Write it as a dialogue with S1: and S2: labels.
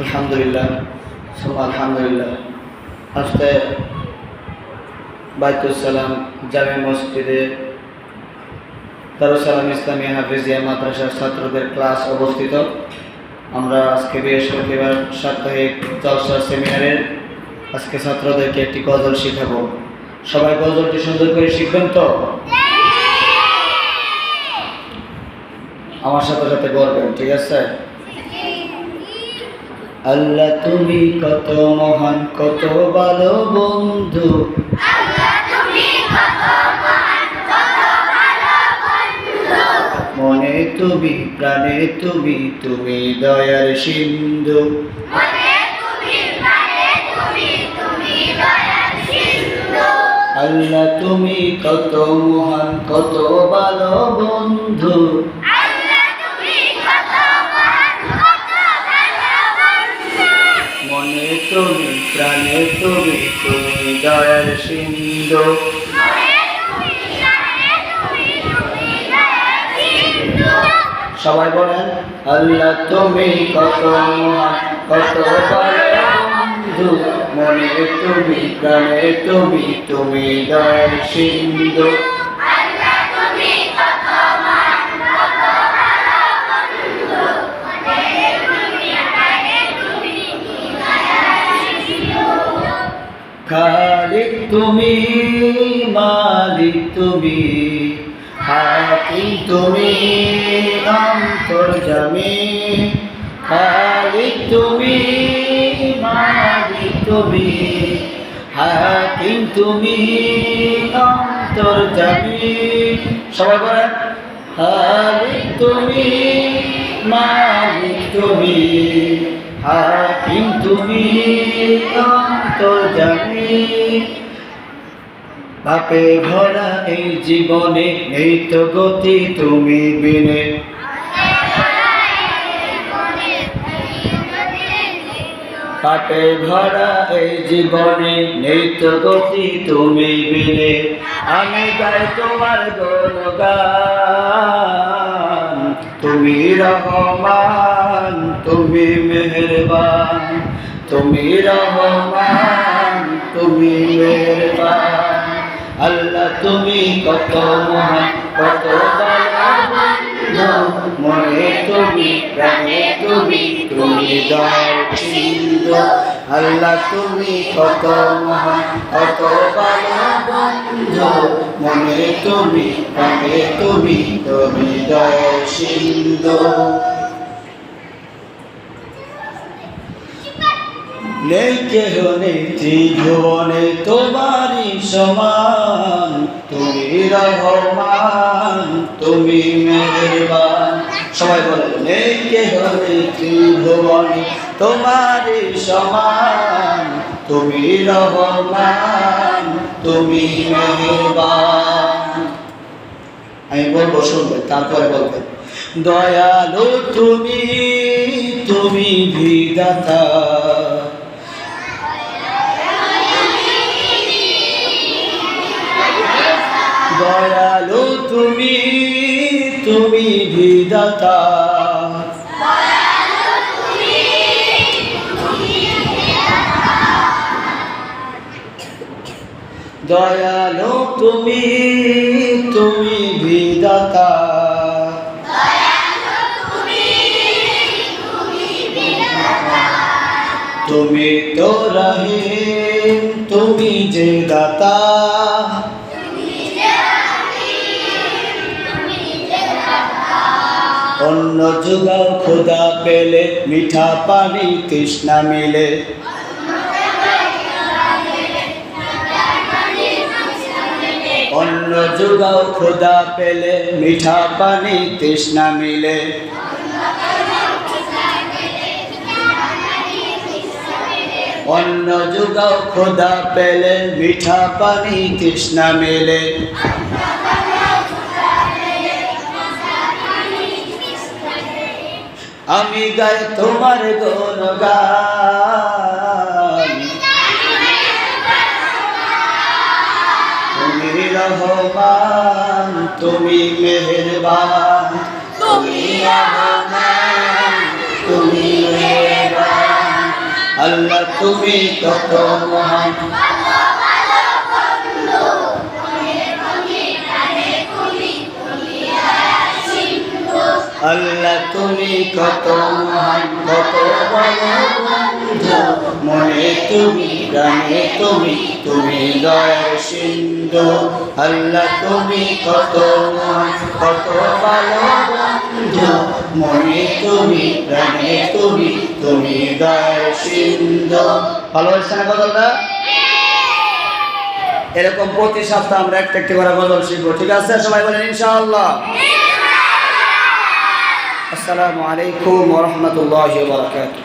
S1: আলহামদুলিল্লাহ, আলহামদুলিল্লাহ। আজকে বাইতুল সালাম জামে মসজিদে দারুস সালাম ইসলামিয়া হাফিজিয়া মাদ্রাসার ছাত্রদের ক্লাস অবস্থিত। আমরা আজকে বৃহস্পতিবার সাপ্তাহিক জলসা সেমিনারের আজকে ছাত্রদেরকে একটি গজল শিখাবো। সবাই গজলটি সুন্দর করে শিখবেন তো? আমার সাথে সাথে বলবেন, ঠিক আছে? আল্লাহ তুমি কত মহান, কত ভালো বন্ধু, মনে তুমি প্রাণে তুমি, তুমি দয়ার সিন্ধু। আল্লাহ তুমি কত মহান, কত ভালো বন্ধু, মনে তুমি প্রাণে তুমি, তুমি দয়ার সিন্ধু। সবাই বলেন, আল্লাহ তুমি কত মহান, কত ভালো বন্ধু, মনে তুমি প্রাণে তুমি, তুমি দয়ার সিন্ধু। খালিক তুমি, মালিক তুমি, হাকিম তুমি, অন্তর্যামী। খালিক তুমি, মালিক তুমি, হাকিম তুমি, অন্তর্যামী। সবাই বলেন, খালিক তুমি, মালিক তুমি, হাকিম তুমি, অন্তর্যামী। পাপে ভরা এই জীবনে নেই তো গতি তুমি বিনে, পাপে ভরা এই জীবনে নেই তো গতি তুমি বিনে। আমি গাই তোমার গুণগান, তুমি রহমান, তুমি মেহেরবান, তুমি রহমান, তুমি মেহেরবান। আল্লাহ তুমি কত মহান, কত ভালো বন্ধু, মনে তুমি প্রাণে তুমি, তুমি দয়ার সিন্ধু। আল্লাহ তুমি কত মহান, কত ভালো বন্ধু, মনে তুমি প্রাণে তুমি, তুমি দয়ার সিন্ধু। নেই কেহ নেই ত্রিভুবনে তোমারই সমান, তুমি রহমান, তুমি মেহেরবান। সবাই বলে, নেই কেহ নেই ত্রিভুবনে তোমারই সমান, তুমি রহমান, তুমি মেহেরবান। আমি বলবো, শুনবেন, তারপরে বলবেন। দয়ালু তুমি, তুমি বিধাতা, দয়ালু তুমি, তুমি বিধাতা, দয়ালু তুমি, তুমি বিধাতা, তুমি তো রহিম, তুমি যে দাতা, অন্ন যুগাও খোদা পেলে, মিঠা পানি তৃষ্ণা মিলে, অন্ন যুগাও খোদা পেলে, মিঠা পানি তৃষ্ণা মিলে। অন্ন যুগাও খোদা পেলে, মিঠা পানি তৃষ্ণা মেলে। আমি গাই তোমার গুণগান, তুমি রহমান, তুমি মেহেরবান, তুমি রহমান, তুমি মেহেরবান। আল্লাহ তুমি কত মহান, আল্লাহ তুমি কত মহান, কত বড় বন্ধু, মনে তুমি প্রাণে তুমি, তুমি দয়ার সিন্ধু। আল্লাহ তুমি কত মহান, কত ভালো বন্ধু, মনে তুমি প্রাণে তুমি, তুমি দয়ার সিন্ধু। ভালো হয়েছে না গজলটা? এরকম প্রতি সপ্তাহে আমরা একটা একটি করে গজল শিখবো, ঠিক আছে? সবাই বলেন ইনশাআল্লাহ। আসসালামু আলাইকুম ওয়া রাহমাতুল্লাহি ওয়া বারাকাতুহু।